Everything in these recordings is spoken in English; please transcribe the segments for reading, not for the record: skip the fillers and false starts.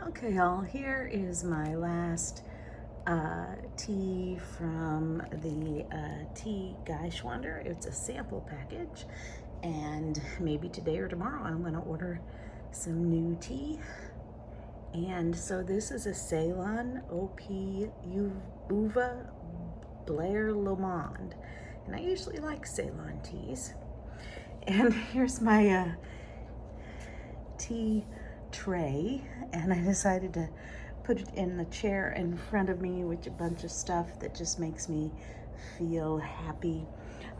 Okay, y'all, here is my last tea from the TeaGschwendner. It's a sample package, and maybe today or tomorrow I'm going to order some new tea. And so this is a Ceylon Uva Blairlomond, and I usually like Ceylon teas. And here's my tea tray, and I decided to put it in the chair in front of me with a bunch of stuff that just makes me feel happy.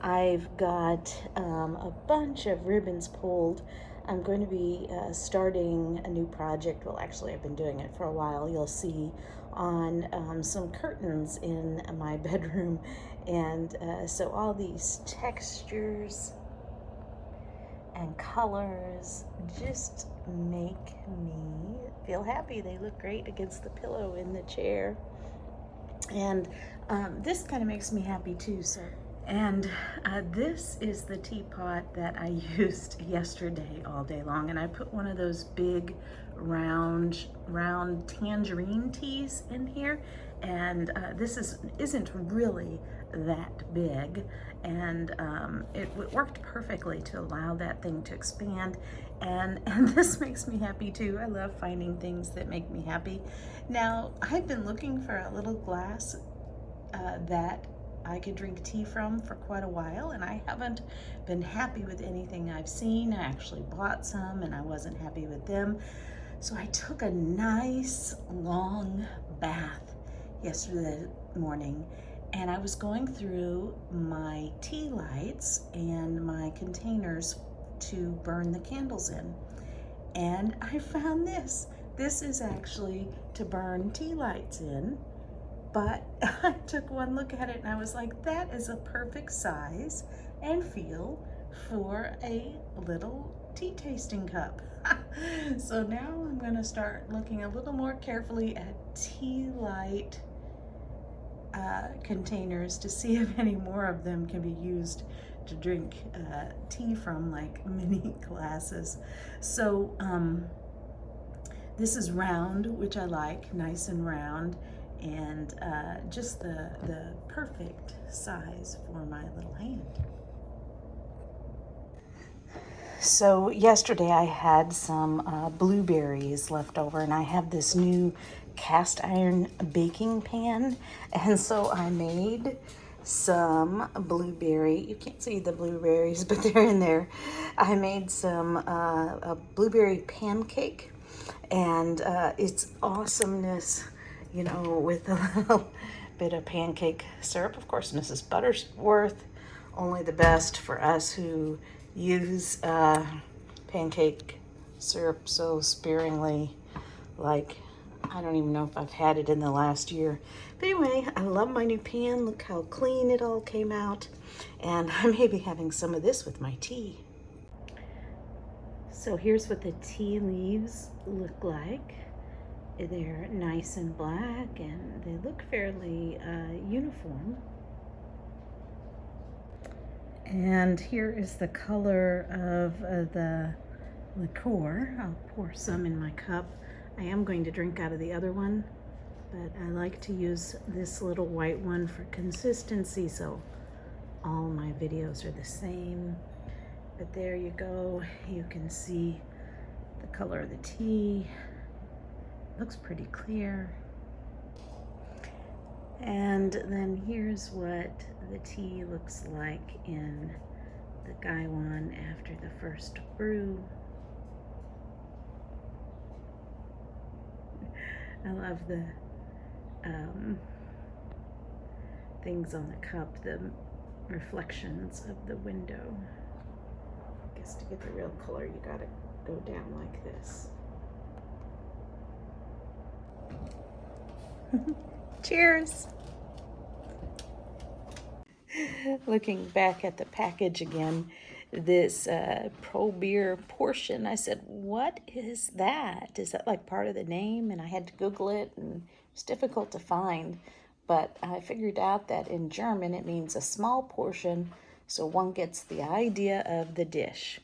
I've got a bunch of ribbons pulled. I'm going to be starting a new project. Well, actually, I've been doing it for a while. You'll see on some curtains in my bedroom. And so all these textures and colors just make me feel happy. They look great against the pillow in the chair. And this kind of makes me happy too. And this is the teapot that I used yesterday all day long. And I put one of those big round tangerine teas in here. And this isn't really that big. And it worked perfectly to allow that thing to expand. And this makes me happy too. I love finding things that make me happy. Now, I've been looking for a little glass that I could drink tea from for quite a while, and I haven't been happy with anything I've seen. I actually bought some and I wasn't happy with them. So I took a nice long bath yesterday morning, and I was going through my tea lights and my containers to burn the candles in. And I found this. This is actually to burn tea lights in. But I took one look at it and I was like, that is a perfect size and feel for a little tea tasting cup. So now I'm going to start looking a little more carefully at tea light containers to see if any more of them can be used to drink tea from, like mini glasses. So this is round, which I like, nice and round. And just the perfect size for my little hand. So yesterday I had some blueberries left over, and I have this new cast iron baking pan, and so I made some blueberry, you can't see the blueberries, but they're in there. I made some a blueberry pancake, and it's awesomeness, you know, with a little bit of pancake syrup. Of course, Mrs. Butterworth, only the best for us who use pancake syrup so sparingly. Like, I don't even know if I've had it in the last year. But anyway, I love my new pan. Look how clean it all came out. And I may be having some of this with my tea. So here's what the tea leaves look like. They're nice and black, and they look fairly uniform. And here is the color of the liqueur. I'll pour some in my cup. I am going to drink out of the other one, but I like to use this little white one for consistency, so all my videos are the same. But there you go. You can see the color of the tea. Looks pretty clear. And then here's what the tea looks like in the Gaiwan after the first brew. I love the things on the cup, the reflections of the window. I guess to get the real color, you gotta go down like this. Cheers! Looking back at the package again, this pro beer portion, I said, what is that? Is that like part of the name? And I had to Google it, and it's difficult to find. But I figured out that in German it means a small portion, so one gets the idea of the dish.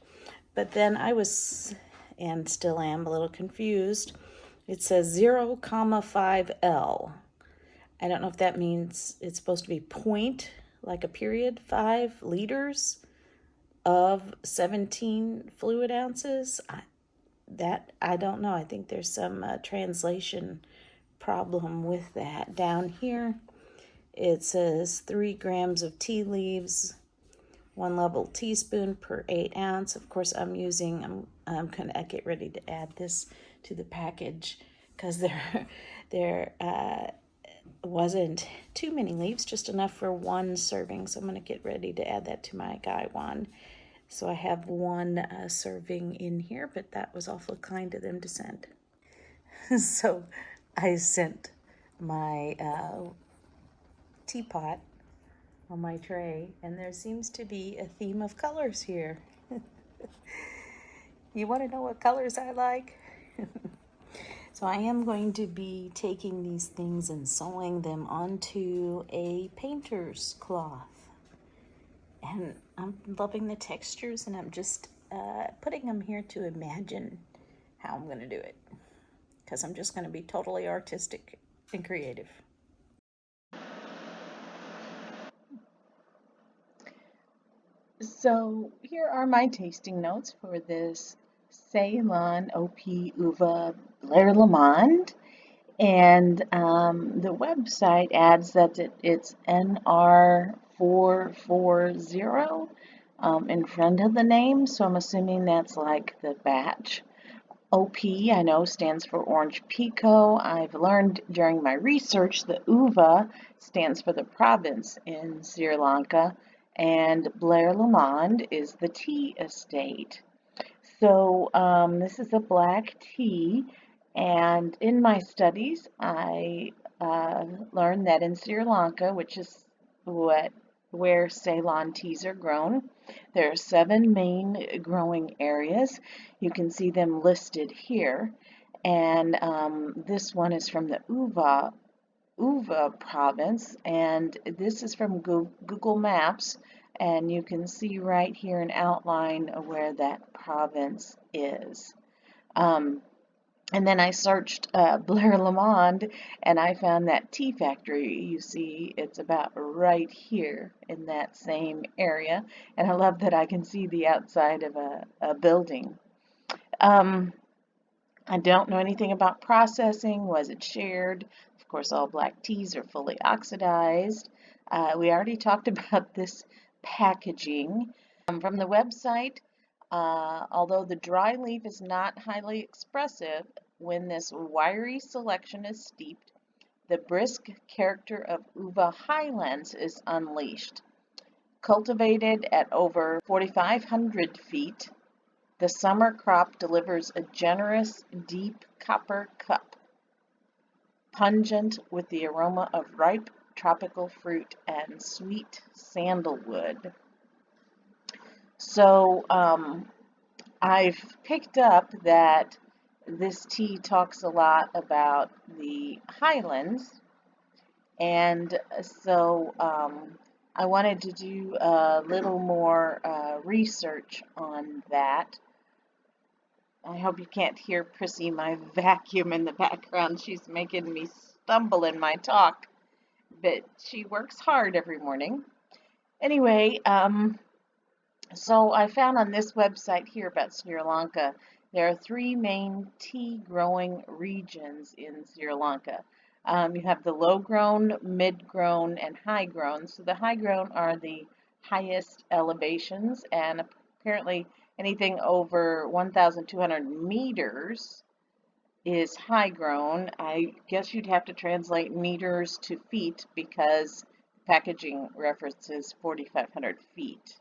But then I was, and still am, a little confused It says 0,5 L. I don't know if that means it's supposed to be point, like a period, 5 liters of 17 fluid ounces. I don't know. I think there's some translation problem with that. Down here, it says 3 grams of tea leaves, 1 level teaspoon per 8 ounce. Of course, I'm gonna get ready to add this to the package because there wasn't too many leaves, just enough for 1 serving. So I'm gonna get ready to add that to my gaiwan. So I have 1 serving in here, but that was awful kind of them to send. So I sent my teapot on my tray, and there seems to be a theme of colors here. You want to know what colors I like? So I am going to be taking these things and sewing them onto a painter's cloth. And I'm loving the textures, and I'm just putting them here to imagine how I'm going to do it. Because I'm just going to be totally artistic and creative. So here are my tasting notes for this Ceylon OP Uva Blairlomond. And the website adds that it's NR440 in front of the name, so I'm assuming that's like the batch. OP, I know, stands for Orange Pico. I've learned during my research that Uva stands for the province in Sri Lanka, and Blairlomond is the tea estate. So this is a black tea, and in my studies, I learned that in Sri Lanka, which is where Ceylon teas are grown, there are 7 main growing areas. You can see them listed here, and this one is from the Uva province, and this is from Google Maps, and you can see right here an outline of where that province is. And then I searched Blairlomond, and I found that tea factory. You see, it's about right here in that same area, and I love that I can see the outside of a building. I don't know anything about processing. Was it shared? Of course, all black teas are fully oxidized. We already talked about this packaging. From the website, although the dry leaf is not highly expressive, when this wiry selection is steeped, the brisk character of Uva Highlands is unleashed. Cultivated at over 4,500 feet, the summer crop delivers a generous, deep copper cup, pungent with the aroma of ripe tropical fruit and sweet sandalwood. So I've picked up that this tea talks a lot about the highlands, and so I wanted to do a little more research on that. I hope you can't hear Prissy, my vacuum, in the background. She's making me stumble in my talk, but she works hard every morning. Anyway, so I found on this website here about Sri Lanka, there are 3 main tea growing regions in Sri Lanka. You have the low grown, mid grown, and high grown. So the high grown are the highest elevations, and apparently anything over 1,200 meters is high grown. I guess you'd have to translate meters to feet because packaging references 4,500 feet.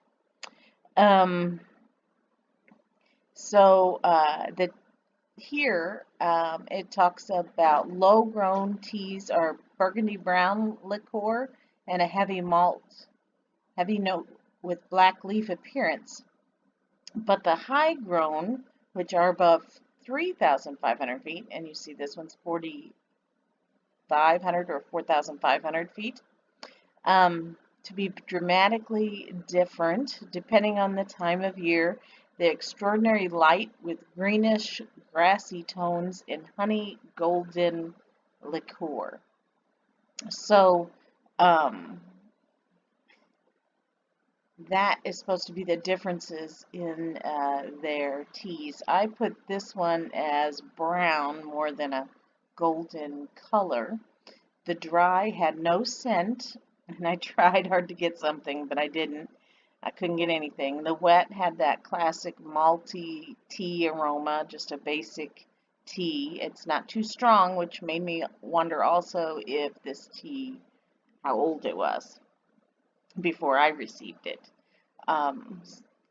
Here it talks about low-grown teas are burgundy brown liqueur and a heavy note with black leaf appearance. But the high-grown, which are above 3,500 feet, and you see this one's 4,500 or 4,500 feet, to be dramatically different depending on the time of year the extraordinary light with greenish grassy tones in honey golden liqueur. So um, that is supposed to be the differences in their teas. I put this one as brown more than a golden color. The dry had no scent, and I tried hard to get something, but I didn't. I couldn't get anything. The wet had that classic malty tea aroma, just a basic tea. It's not too strong, which made me wonder also if this tea, how old it was before I received it. Um,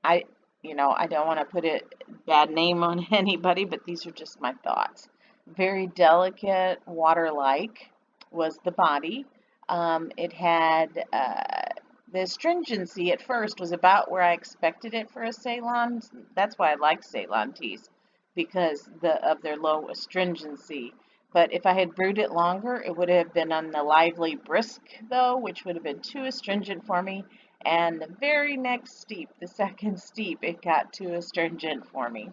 I, I don't want to put a bad name on anybody, but these are just my thoughts. Very delicate, water-like was the body. It had the astringency at first was about where I expected it for a Ceylon. That's why I like Ceylon teas, because of their low astringency. But if I had brewed it longer, it would have been on the lively brisk, though, which would have been too astringent for me. And the very next steep, the second steep, it got too astringent for me.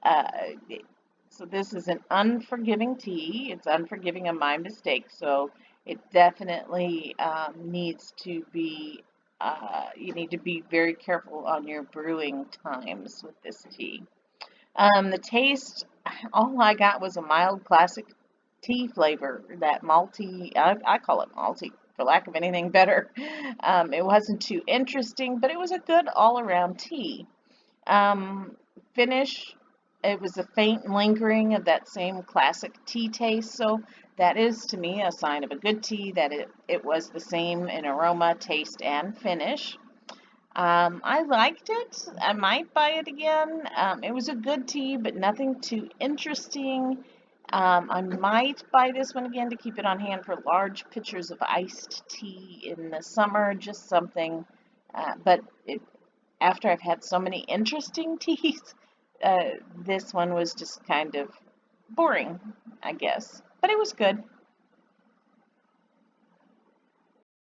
Uh, so this is an unforgiving tea. It's unforgiving of my mistake. So it definitely needs to be, you need to be very careful on your brewing times with this tea. The taste, all I got was a mild classic tea flavor, that malty, I call it malty for lack of anything better. It wasn't too interesting, but it was a good all-around tea. Um, Finish, it was a faint lingering of that same classic tea taste, so that is to me a sign of a good tea, that it was the same in aroma, taste, and finish. I liked it. I might buy it again. It was a good tea, but nothing too interesting. I might buy this one again to keep it on hand for large pitchers of iced tea in the summer, just something. But after I've had so many interesting teas, this one was just kind of boring, I guess. But it was good.